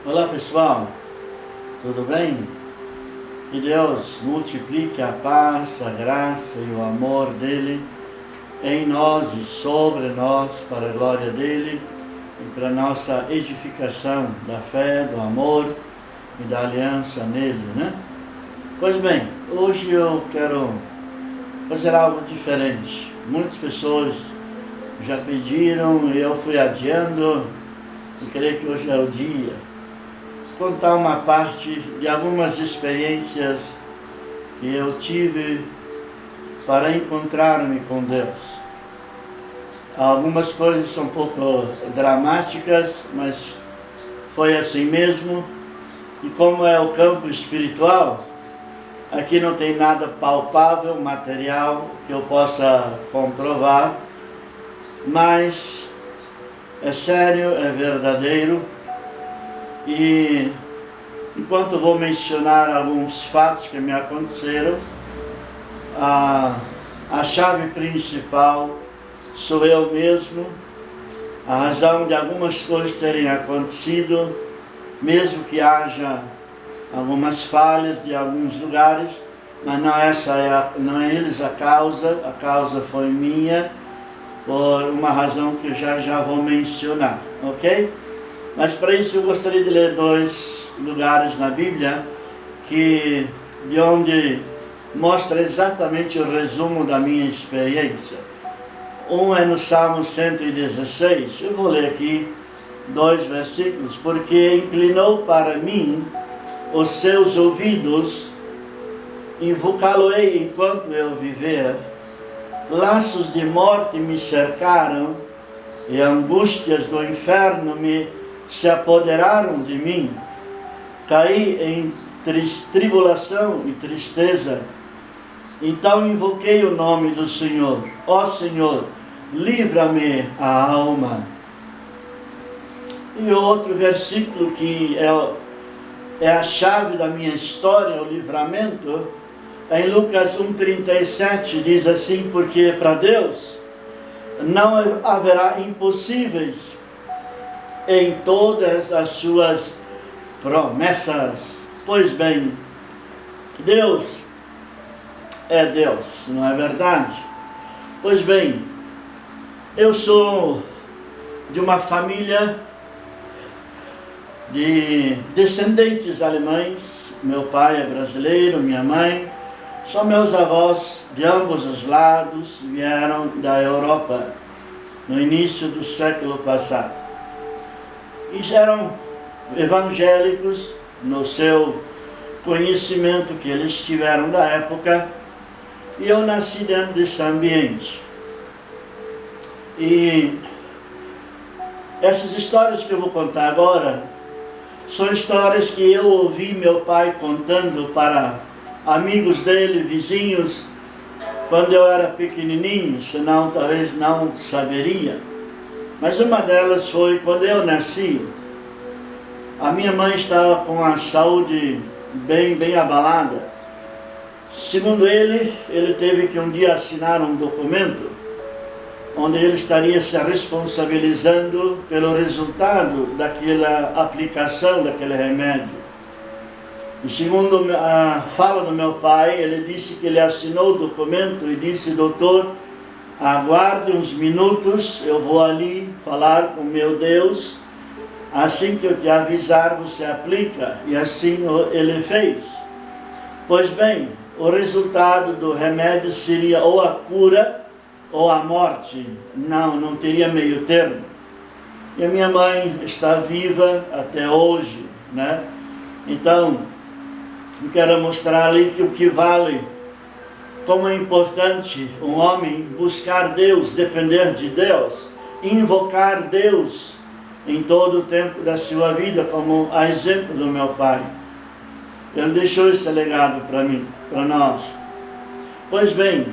Olá pessoal, tudo bem? Que Deus multiplique a paz, a graça e o amor dEle em nós e sobre nós, para a glória dEle e para a nossa edificação da fé, do amor e da aliança nele, né? Pois bem, hoje eu quero fazer algo diferente. Muitas pessoas já pediram e eu fui adiando e creio que hoje é o dia. Contar uma parte de algumas experiências que eu tive para encontrar-me com Deus. Algumas coisas são um pouco dramáticas, mas foi assim mesmo. E como é o campo espiritual, aqui não tem nada palpável, material, que eu possa comprovar, mas é sério, é verdadeiro. E enquanto vou mencionar alguns fatos que me aconteceram, a chave principal sou eu mesmo. A razão de algumas coisas terem acontecido, mesmo que haja algumas falhas de alguns lugares, mas não é eles a causa foi minha, por uma razão que eu já vou mencionar, ok? Mas para isso eu gostaria de ler dois lugares na Bíblia de onde mostra exatamente o resumo da minha experiência. Um é no Salmo 116, eu vou ler aqui dois versículos, porque inclinou para mim os seus ouvidos, invocá-lo-ei enquanto eu viver. Laços de morte me cercaram e angústias do inferno se apoderaram de mim. Caí em tribulação e tristeza. Então invoquei o nome do Senhor. Ó Senhor, livra-me a alma. E outro versículo que é a chave da minha história, o livramento, em Lucas 1,37, diz assim: porque para Deus não haverá impossíveis em todas as suas promessas. Pois bem, Deus é Deus, não é verdade? Pois bem, eu sou de uma família de descendentes alemães. Meu pai é brasileiro, minha mãe. Só meus avós de ambos os lados vieram da Europa no início do século passado. E eram evangélicos no seu conhecimento que eles tiveram da época, e eu nasci dentro desse ambiente. E essas histórias que eu vou contar agora são histórias que eu ouvi meu pai contando para amigos dele, vizinhos, quando eu era pequenininho, senão talvez não saberia. Mas uma delas foi quando eu nasci. A minha mãe estava com a saúde bem abalada. Segundo ele teve que um dia assinar um documento onde ele estaria se responsabilizando pelo resultado daquela aplicação, daquele remédio. E segundo a fala do meu pai, ele disse que ele assinou o documento e disse: doutor, aguarde uns minutos, eu vou ali falar com meu Deus, assim que eu te avisar você aplica. E assim ele fez. Pois bem, o resultado do remédio seria ou a cura ou a morte. Não teria meio termo. E a minha mãe está viva até hoje, né? Então, eu quero mostrar ali que o que vale, como é importante um homem buscar Deus, depender de Deus, invocar Deus em todo o tempo da sua vida, como a exemplo do meu pai. Ele deixou esse legado para mim, para nós. Pois bem,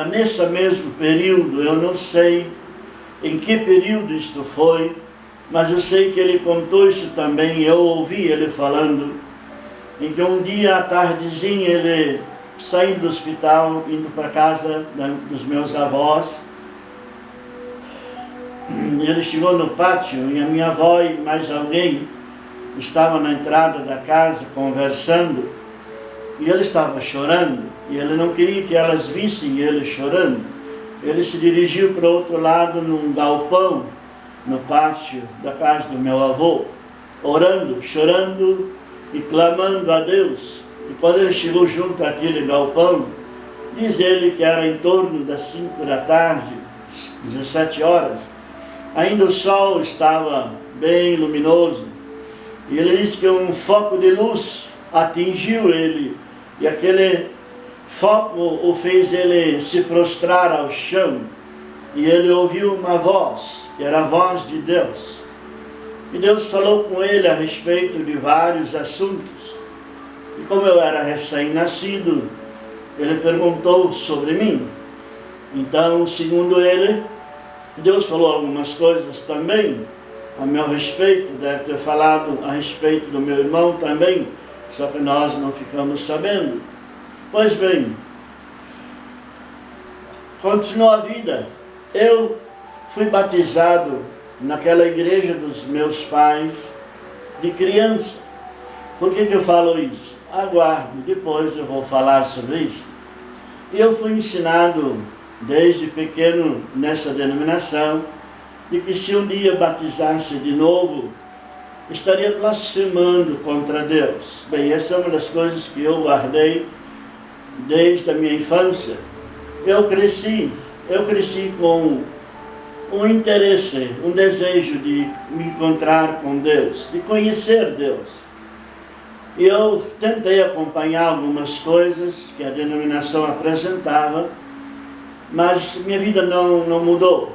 nesse mesmo período, eu não sei em que período isto foi, mas eu sei que ele contou isso também, eu ouvi ele falando, em que um dia à tardezinha ele saindo do hospital, indo para a casa dos meus avós, e ele chegou no pátio, e a minha avó e mais alguém estava na entrada da casa conversando, e ele estava chorando, e ele não queria que elas vissem ele chorando. Ele se dirigiu para o outro lado, num galpão, no pátio da casa do meu avô, orando, chorando e clamando a Deus. E quando ele chegou junto àquele galpão, diz ele que era em torno das 5 da tarde, 17 horas, ainda o sol estava bem luminoso, e ele disse que um foco de luz atingiu ele, e aquele foco o fez ele se prostrar ao chão, e ele ouviu uma voz, que era a voz de Deus. E Deus falou com ele a respeito de vários assuntos. E como eu era recém-nascido, ele perguntou sobre mim. Então, segundo ele, Deus falou algumas coisas também a meu respeito, deve ter falado a respeito do meu irmão também, só que nós não ficamos sabendo. Pois bem, continuou a vida. Eu fui batizado naquela igreja dos meus pais de criança. Por que eu falo isso? Aguarde, depois eu vou falar sobre isso. E eu fui ensinado desde pequeno nessa denominação de que se um dia batizasse de novo, estaria blasfemando contra Deus. Bem, essa é uma das coisas que eu guardei desde a minha infância. Eu cresci com um interesse, um desejo de me encontrar com Deus, de conhecer Deus. E eu tentei acompanhar algumas coisas que a denominação apresentava, mas minha vida não mudou.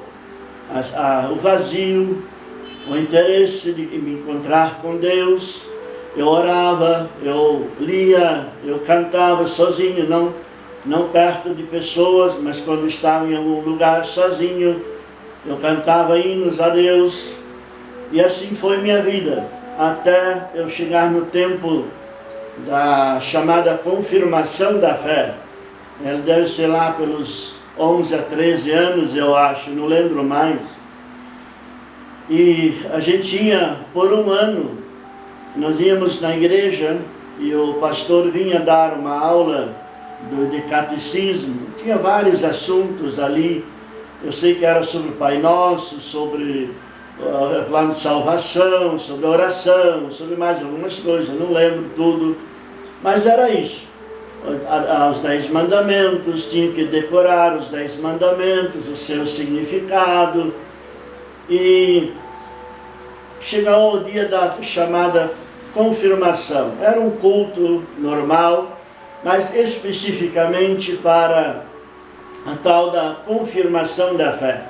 O vazio, o interesse de me encontrar com Deus, eu orava, eu lia, eu cantava sozinho, não perto de pessoas, mas quando estava em algum lugar sozinho, eu cantava hinos a Deus, e assim foi minha vida, até eu chegar no tempo da chamada confirmação da fé. Ele deve ser lá pelos 11 a 13 anos, eu acho, não lembro mais. E a gente ia por um ano, nós íamos na igreja e o pastor vinha dar uma aula de catecismo. Tinha vários assuntos ali. Eu sei que era sobre o Pai Nosso, sobre o plano de salvação, sobre a oração, sobre mais algumas coisas, não lembro tudo, mas era isso. Os 10 mandamentos, tinha que decorar os 10 mandamentos, o seu significado. E chegou o dia da chamada confirmação. Era um culto normal, mas especificamente para a tal da confirmação da fé.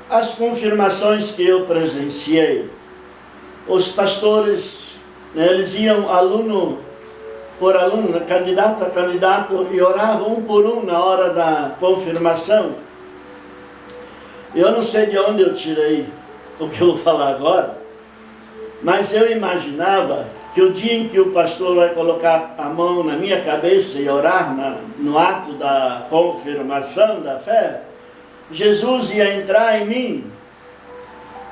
As confirmações que eu presenciei, os pastores, eles iam aluno por aluno, candidato a candidato, e oravam um por um na hora da confirmação. Eu não sei de onde eu tirei o que eu vou falar agora, mas eu imaginava que o dia em que o pastor vai colocar a mão na minha cabeça e orar no ato da confirmação da fé, Jesus ia entrar em mim.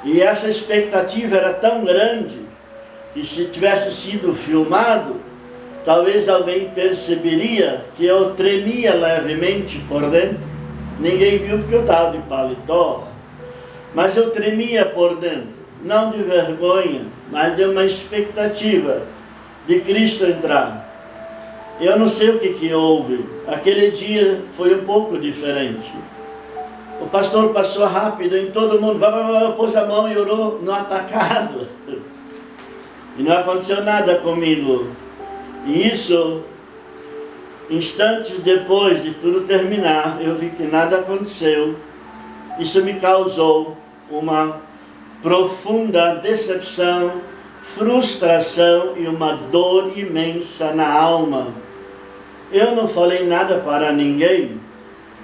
E essa expectativa era tão grande que, se tivesse sido filmado, talvez alguém perceberia que eu tremia levemente por dentro. Ninguém viu porque eu estava de paletó, mas eu tremia por dentro, não de vergonha, mas de uma expectativa de Cristo entrar. Eu não sei o que houve, aquele dia foi um pouco diferente. O pastor passou rápido em todo mundo, pôs a mão e orou no atacado. E não aconteceu nada comigo. E isso, instantes depois de tudo terminar, eu vi que nada aconteceu. Isso me causou uma profunda decepção, frustração e uma dor imensa na alma. Eu não falei nada para ninguém,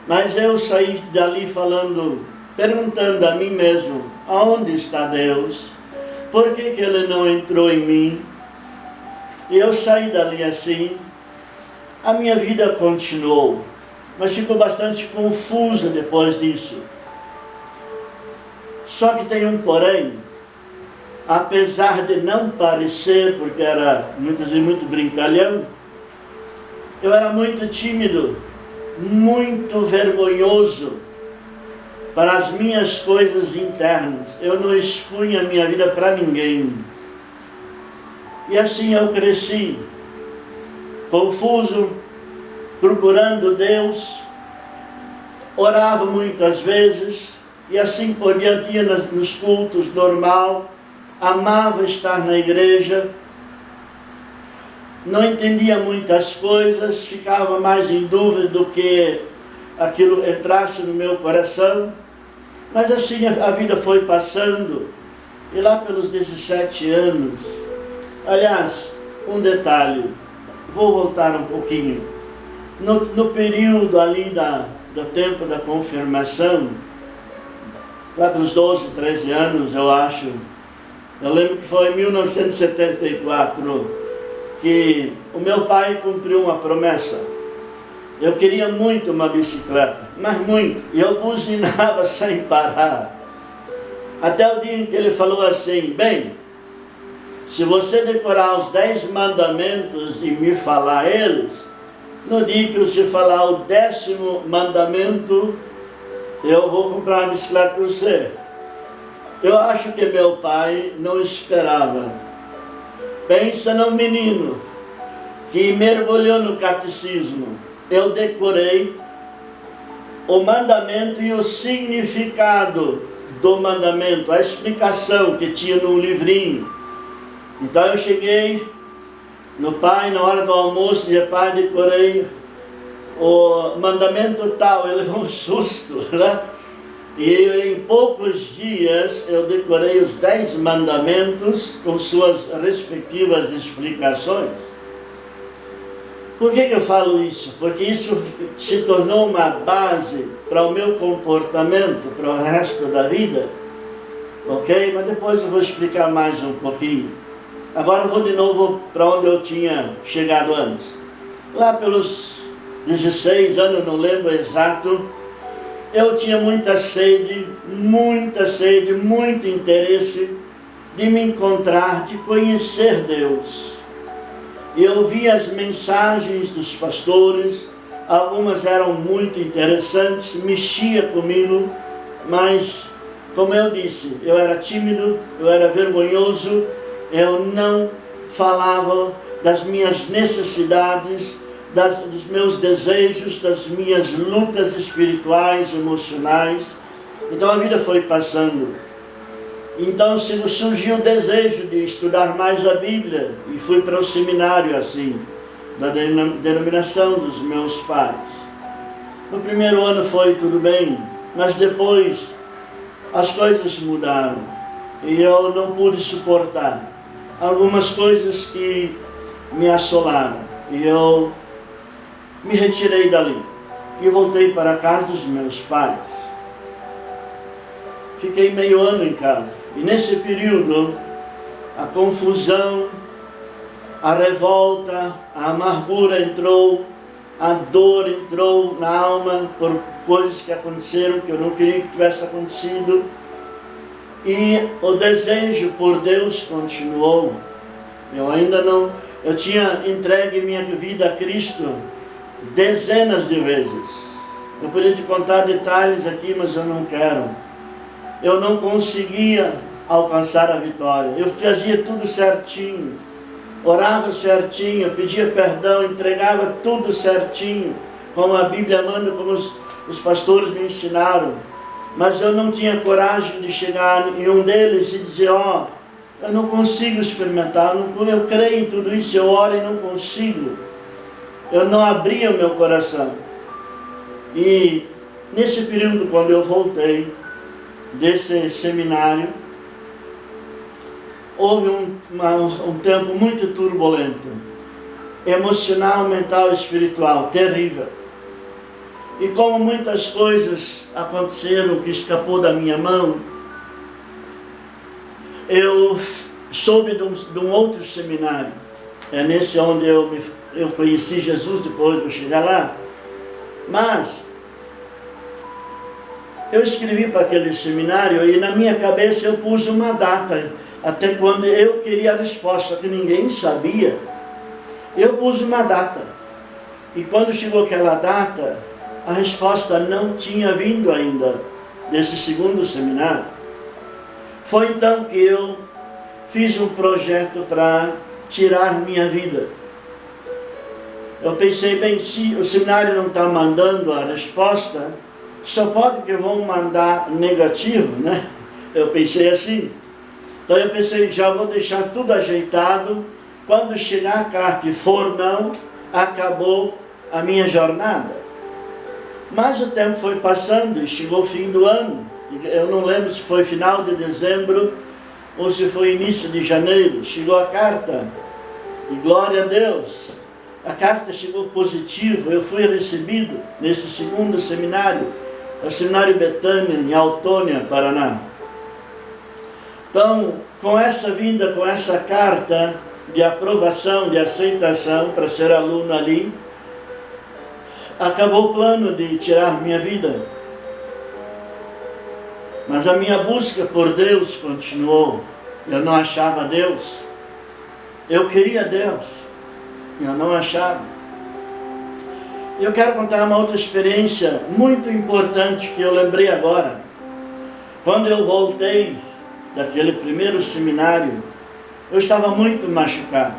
mas eu saí dali falando, perguntando a mim mesmo, aonde está Deus? Por que Ele não entrou em mim? E eu saí dali assim. A minha vida continuou, mas ficou bastante confusa depois disso. Só que tem um porém. apesar de não parecer, porque era muitas vezes muito brincalhão, eu era muito tímido, muito vergonhoso para as minhas coisas internas. Eu não expunha a minha vida para ninguém. E assim eu cresci, confuso, procurando Deus, orava muitas vezes, e assim por diante ia nos cultos normal, amava estar na igreja, não entendia muitas coisas, ficava mais em dúvida do que aquilo entrasse no meu coração, mas assim a vida foi passando, e lá pelos 17 anos, aliás, um detalhe, vou voltar um pouquinho, no período ali do tempo da confirmação, lá pelos 12, 13 anos, eu acho, eu lembro que foi em 1974 que o meu pai cumpriu uma promessa. Eu queria muito uma bicicleta, mas muito, e eu buzinava sem parar. Até o dia em que ele falou assim: bem, se você decorar os 10 mandamentos e me falar eles, no dia que você falar o 10º mandamento, eu vou comprar uma bicicleta para você. Eu acho que meu pai não esperava. Pensa num menino que mergulhou no catecismo. Eu decorei o mandamento e o significado do mandamento, a explicação que tinha no livrinho. Então eu cheguei no pai, na hora do almoço, disse: pai, decorei o mandamento tal. Ele levou um susto, né? E em poucos dias eu decorei os 10 mandamentos com suas respectivas explicações. Por que eu falo isso? Porque isso se tornou uma base para o meu comportamento, para o resto da vida. Ok? Mas depois eu vou explicar mais um pouquinho. Agora eu vou de novo para onde eu tinha chegado antes. Lá pelos 16 anos, não lembro exato, eu tinha muita sede, muito interesse de me encontrar, de conhecer Deus. E eu via as mensagens dos pastores, algumas eram muito interessantes, mexia comigo, mas, como eu disse, eu era tímido, eu era vergonhoso, eu não falava das minhas necessidades, dos meus desejos, das minhas lutas espirituais, emocionais. Então a vida foi passando. Então surgiu o desejo de estudar mais a Bíblia, e fui para o seminário assim, da denominação dos meus pais. No primeiro ano foi tudo bem, mas depois as coisas mudaram e eu não pude suportar algumas coisas que me assolaram, e eu me retirei dali e voltei para a casa dos meus pais. Fiquei meio ano em casa, e nesse período a confusão, a revolta, a amargura entrou, a dor entrou na alma por coisas que aconteceram que eu não queria que tivesse acontecido, e o desejo por Deus continuou. Eu tinha entregue minha vida a Cristo dezenas de vezes. Eu poderia te contar detalhes aqui, mas eu não quero. Eu não conseguia alcançar a vitória. Eu fazia tudo certinho, orava certinho, pedia perdão, entregava tudo certinho, como a Bíblia manda, como os pastores me ensinaram. Mas eu não tinha coragem de chegar em um deles e dizer: ó, eu não consigo experimentar, eu creio em tudo isso, eu oro e não consigo. Eu não abria o meu coração. E nesse período, quando eu voltei desse seminário, houve um tempo muito turbulento, emocional, mental e espiritual, terrível. E como muitas coisas aconteceram que escapou da minha mão, eu soube de um outro seminário. É nesse onde eu conheci Jesus, depois de chegar lá. Mas eu escrevi para aquele seminário e na minha cabeça eu pus uma data. até quando eu queria a resposta, que ninguém sabia, eu pus uma data. E quando chegou aquela data, a resposta não tinha vindo ainda desse segundo seminário. Foi então que eu fiz um projeto para tirar minha vida. Eu pensei, bem, se o seminário não está mandando a resposta, só pode que vão mandar negativo, né? Eu pensei assim. Então eu pensei, já vou deixar tudo ajeitado. Quando chegar a carta e for não, acabou a minha jornada. Mas o tempo foi passando e chegou o fim do ano. Eu não lembro se foi final de dezembro ou se foi início de janeiro. Chegou a carta e glória a Deus. A carta chegou positiva. Eu fui recebido nesse segundo seminário, o Seminário Betânia, em Autônia, Paraná. Então, com essa vinda, com essa carta de aprovação, de aceitação para ser aluno ali, acabou o plano de tirar minha vida. Mas a minha busca por Deus continuou. Eu não achava Deus. Eu queria Deus. Eu não achava. Eu quero contar uma outra experiência muito importante que eu lembrei agora. Quando eu voltei daquele primeiro seminário, eu estava muito machucado.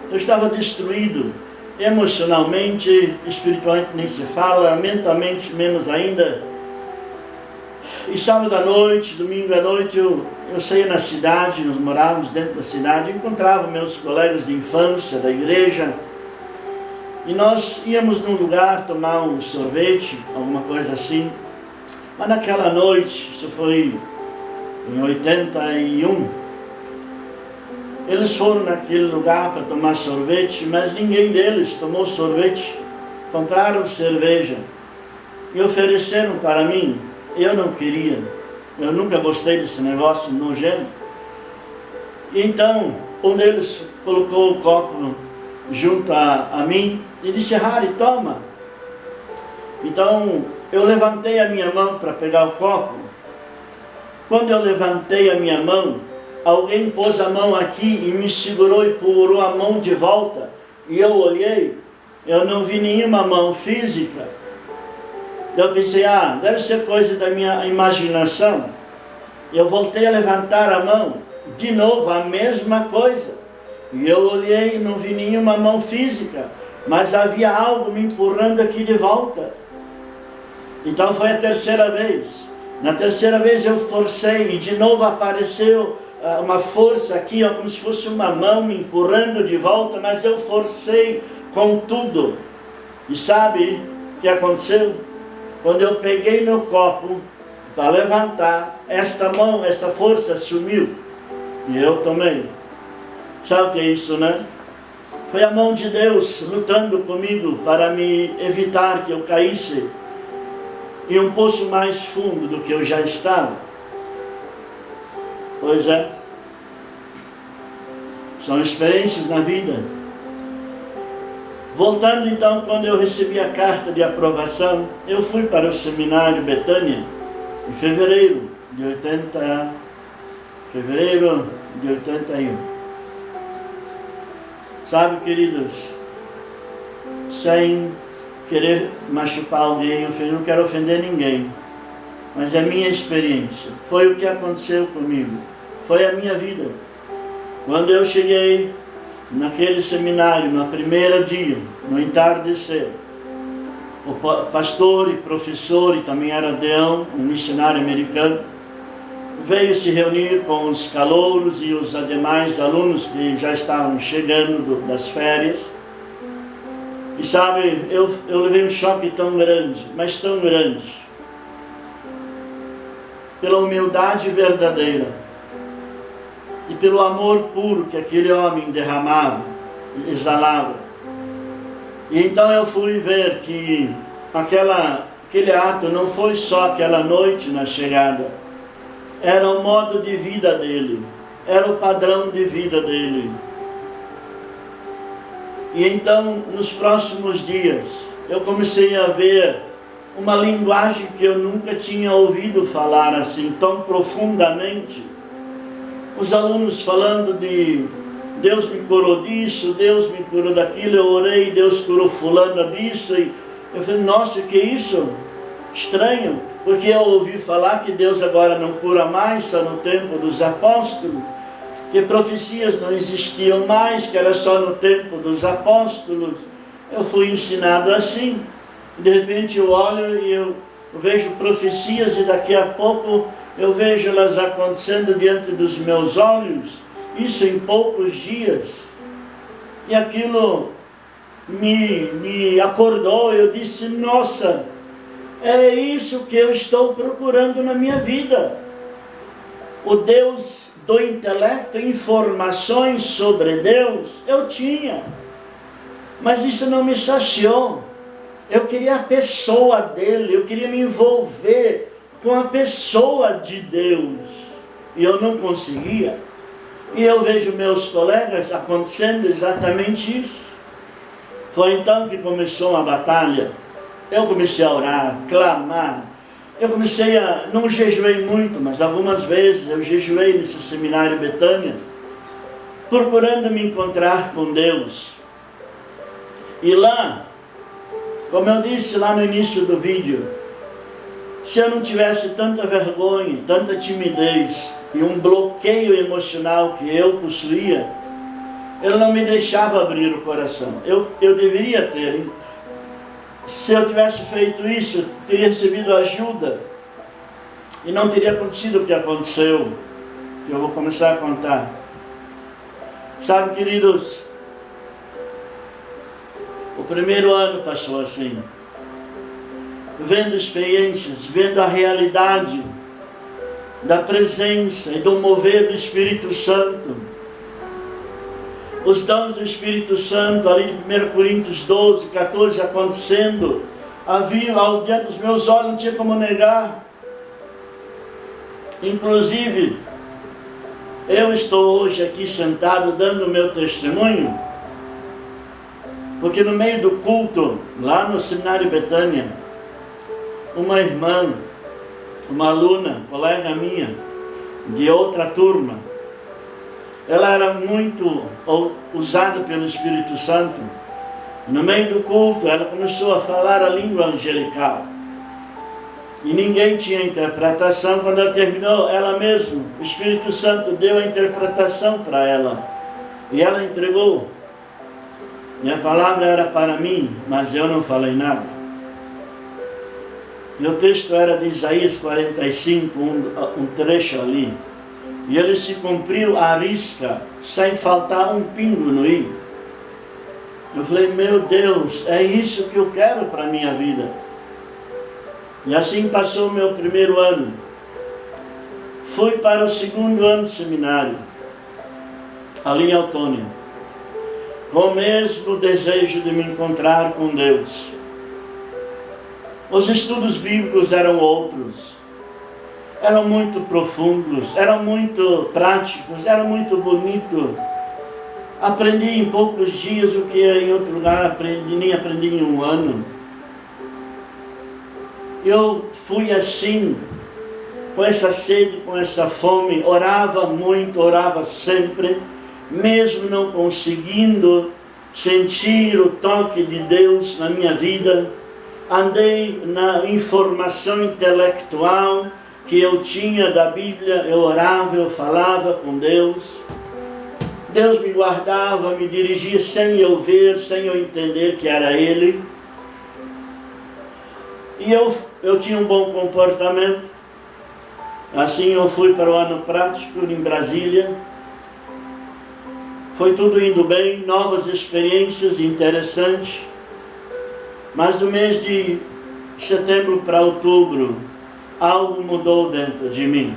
Eu estava destruído. Emocionalmente, espiritualmente nem se fala, mentalmente menos ainda. E sábado à noite, domingo à noite, eu saía na cidade, nós morávamos dentro da cidade, encontrava meus colegas de infância, da igreja, e nós íamos num lugar tomar um sorvete, alguma coisa assim. Mas naquela noite, isso foi em 81, eles foram naquele lugar para tomar sorvete, mas ninguém deles tomou sorvete. Compraram cerveja e ofereceram para mim. Eu não queria, eu nunca gostei desse negócio nojento. Então, um deles colocou o copo junto a mim e disse, Harry, toma. Então, eu levantei a minha mão para pegar o copo. Quando eu levantei a minha mão, alguém pôs a mão aqui e me segurou e pulou a mão de volta. E eu olhei, eu não vi nenhuma mão física. Eu pensei, deve ser coisa da minha imaginação. Eu voltei a levantar a mão, de novo, a mesma coisa. E eu olhei e não vi nenhuma mão física, mas havia algo me empurrando aqui de volta. Então foi a terceira vez. Na terceira vez eu forcei e de novo apareceu uma força aqui, como se fosse uma mão me empurrando de volta, mas eu forcei com tudo. E sabe o que aconteceu? Quando eu peguei no copo para levantar, esta mão, essa força sumiu. E eu tomei. Sabe o que é isso, né? Foi a mão de Deus lutando comigo para me evitar que eu caísse em um poço mais fundo do que eu já estava. Pois é. São experiências na vida. Voltando então, quando eu recebi a carta de aprovação, eu fui para o seminário Betânia, em fevereiro de 81. Sabe, queridos, sem querer machucar alguém, eu não quero ofender ninguém, mas é a minha experiência, foi o que aconteceu comigo, foi a minha vida. Quando eu cheguei naquele seminário, no primeiro dia, no entardecer, o pastor e professor, e também era deão, um missionário americano, veio se reunir com os calouros e os demais alunos que já estavam chegando das férias. E sabe, eu levei um choque tão grande, mas tão grande, pela humildade verdadeira e pelo amor puro que aquele homem derramava, exalava. E então eu fui ver que aquele ato não foi só aquela noite na chegada, era o modo de vida dele, era o padrão de vida dele. E então, nos próximos dias, eu comecei a ver uma linguagem que eu nunca tinha ouvido falar assim, tão profundamente. os alunos falando de Deus me curou disso, Deus me curou daquilo, eu orei, Deus curou fulano disso, e eu falei, nossa, que isso? Estranho, porque eu ouvi falar que Deus agora não cura mais, só no tempo dos apóstolos, que profecias não existiam mais, que era só no tempo dos apóstolos. Eu fui ensinado assim. De repente eu olho e eu vejo profecias e daqui a pouco eu vejo elas acontecendo diante dos meus olhos, isso em poucos dias. E aquilo me acordou, eu disse, nossa, é isso que eu estou procurando na minha vida. O Deus do intelecto, informações sobre Deus, eu tinha. Mas isso não me saciou. Eu queria a pessoa dele, eu queria me envolver com a pessoa de Deus. E eu não conseguia. E eu vejo meus colegas acontecendo exatamente isso. Foi então que começou uma batalha. Eu comecei a orar, clamar. Eu comecei a... não jejuei muito, mas algumas vezes eu jejuei nesse seminário Betânia, procurando me encontrar com Deus. E lá, como eu disse lá no início do vídeo, se eu não tivesse tanta vergonha, tanta timidez e um bloqueio emocional que eu possuía, ele não me deixava abrir o coração. Eu deveria ter, hein? Se eu tivesse feito isso, teria recebido ajuda e não teria acontecido o que aconteceu, que eu vou começar a contar. Sabe, queridos, o primeiro ano passou assim, vendo experiências, vendo a realidade da presença e do mover do Espírito Santo. Os dons do Espírito Santo, ali em 1 Coríntios 12, 14, acontecendo, haviam ao diante dos meus olhos, não tinha como negar. Inclusive, eu estou hoje aqui sentado dando o meu testemunho, porque no meio do culto, lá no Seminário Betânia, uma irmã, uma aluna, colega minha, de outra turma, ela era muito usada pelo Espírito Santo. No meio do culto, ela começou a falar a língua angelical. E ninguém tinha interpretação. Quando ela terminou, ela mesma, o Espírito Santo deu a interpretação para ela. E ela entregou. E a palavra era para mim, mas eu não falei nada. E o texto era de Isaías 45, um trecho ali. E ele se cumpriu à risca, sem faltar um pingo no i. Eu falei, meu Deus, é isso que eu quero para a minha vida. E assim passou o meu primeiro ano. Fui para o segundo ano de seminário, ali em Autônia, com o mesmo desejo de me encontrar com Deus. Os estudos bíblicos eram outros. Eram muito profundos, eram muito práticos, eram muito bonitos. Aprendi em poucos dias o que em outro lugar nem aprendi em um ano. Eu fui assim, com essa sede, com essa fome, orava muito, orava sempre, mesmo não conseguindo sentir o toque de Deus na minha vida. Andei na informação intelectual que eu tinha da Bíblia, eu orava, eu falava com Deus. Deus me guardava, me dirigia sem eu ver, sem eu entender que era Ele. E eu tinha um bom comportamento. Assim eu fui para o ano prático em Brasília. Foi tudo indo bem, novas experiências interessantes. Mas do mês de setembro para outubro, algo mudou dentro de mim.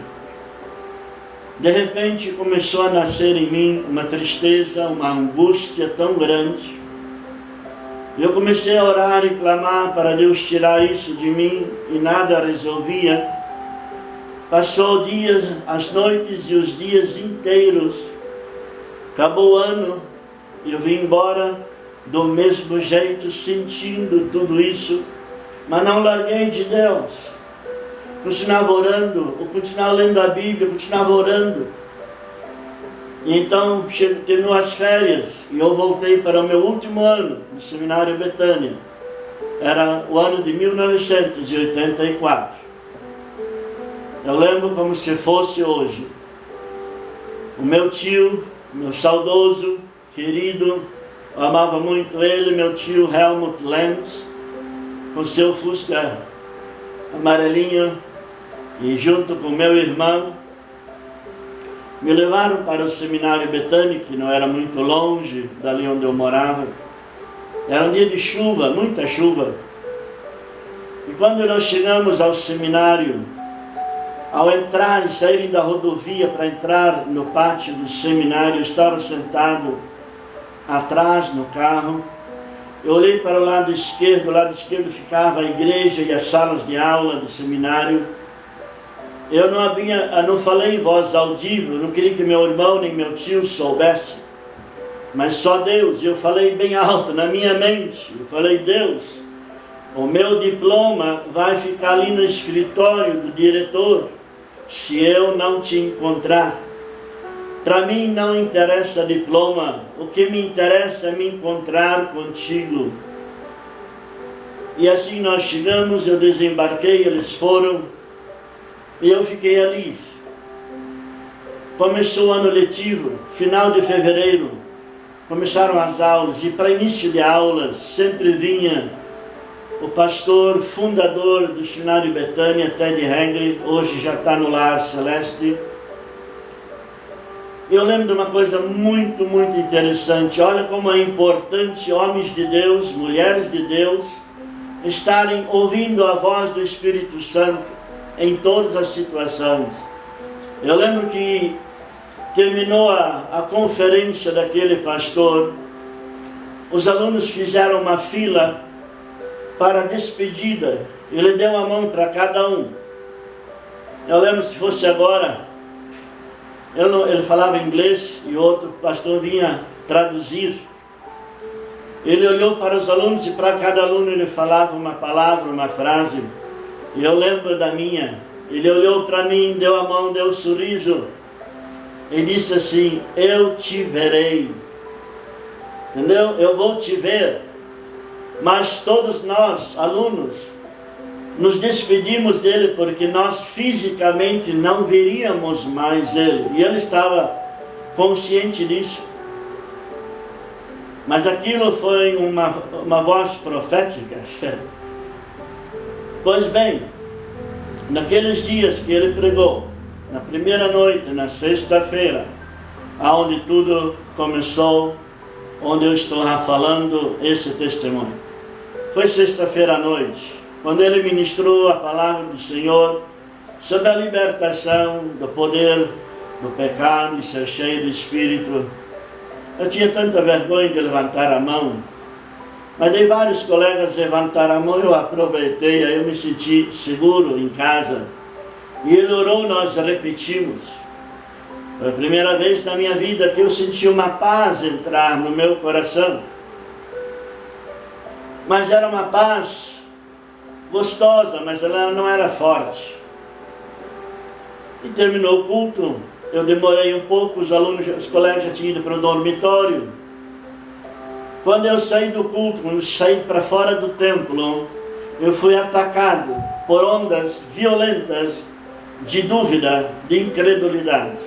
De repente começou a nascer em mim uma tristeza, uma angústia tão grande. Eu comecei a orar e clamar para Deus tirar isso de mim e nada resolvia. Passou dias, as noites e os dias inteiros. Acabou o ano e eu vim embora do mesmo jeito, sentindo tudo isso, mas não larguei de Deus. Continuava orando, eu continuava lendo a Bíblia, continuava orando. E então terminou as férias e eu voltei para o meu último ano no Seminário Betânia. Era o ano de 1984. Eu lembro como se fosse hoje. O meu tio, meu saudoso, querido, eu amava muito ele, meu tio Helmut Lenz, com seu Fusca amarelinho, e junto com meu irmão, me levaram para o Seminário Betânia, que não era muito longe dali onde eu morava. Era um dia de chuva, muita chuva. E quando nós chegamos ao seminário, ao entrar e saírem da rodovia para entrar no pátio do seminário, eu estava sentado atrás no carro. Eu olhei para o lado esquerdo ficava a igreja e as salas de aula do seminário. Eu não falei em voz audível, não queria que meu irmão nem meu tio soubesse, mas só Deus. Eu falei bem alto na minha mente, eu falei: Deus, o meu diploma vai ficar ali no escritório do diretor se eu não te encontrar. Para mim não interessa diploma, o que me interessa é me encontrar contigo. E assim nós chegamos, eu desembarquei, eles foram, e eu fiquei ali. Começou o ano letivo, final de fevereiro, começaram as aulas, e para início de aulas sempre vinha o pastor fundador do Seminário Betânia, Ted Hegel, hoje já está no Lar Celeste. Eu lembro de uma coisa muito, muito interessante. Olha como é importante homens de Deus, mulheres de Deus, estarem ouvindo a voz do Espírito Santo em todas as situações. Eu lembro que terminou a conferência daquele pastor, os alunos fizeram uma fila para a despedida. Ele deu a mão para cada um. Eu lembro, se fosse agora, ele falava inglês e o outro pastor vinha traduzir. Ele olhou para os alunos e para cada aluno ele falava uma palavra, uma frase. E eu lembro da minha. Ele olhou para mim, deu a mão, deu um sorriso e disse assim: eu te verei. Entendeu? Eu vou te ver. Mas todos nós, alunos, nos despedimos dele porque nós fisicamente não veríamos mais ele. E ele estava consciente disso. Mas aquilo foi uma voz profética. Pois bem, naqueles dias que ele pregou, na primeira noite, na sexta-feira, aonde tudo começou, onde eu estou falando esse testemunho. Foi sexta-feira à noite, quando ele ministrou a palavra do Senhor sobre a libertação do poder do pecado e ser cheio do Espírito. Eu tinha tanta vergonha de levantar a mão, mas daí vários colegas levantaram a mão, eu aproveitei, aí eu me senti seguro em casa. E ele orou, nós repetimos. Foi a primeira vez na minha vida que eu senti uma paz entrar no meu coração. Mas era uma paz gostosa, mas ela não era forte. E terminou o culto, eu demorei um pouco, os colegas já tinham ido para o dormitório. Quando eu saí do culto, quando eu saí para fora do templo, eu fui atacado por ondas violentas de dúvida, de incredulidade.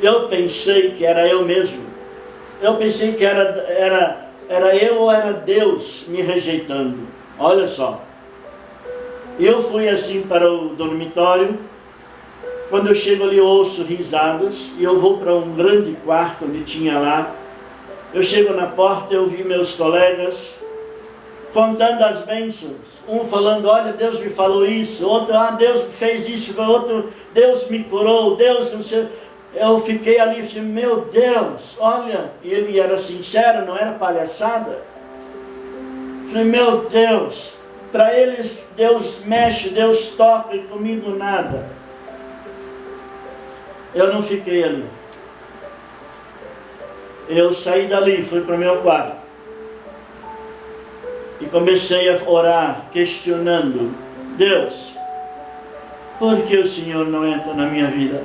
Eu pensei que era eu mesmo. Eu pensei que era eu ou era Deus me rejeitando. Olha só. Eu fui assim para o dormitório. Quando eu chego ali, eu ouço risadas. E eu vou para um grande quarto onde tinha lá. Eu chego na porta, eu vi meus colegas contando as bênçãos. Um falando: olha, Deus me falou isso. Outro: Deus me fez isso. Outro: Deus me curou. Deus não sei. Eu fiquei ali e disse: meu Deus, olha. E ele era sincero, não era palhaçada. Falei: meu Deus. Para eles Deus mexe, Deus toca, e comigo nada. Eu não fiquei ali. Eu saí dali, fui para o meu quarto. E comecei a orar, questionando: Deus, por que o Senhor não entra na minha vida?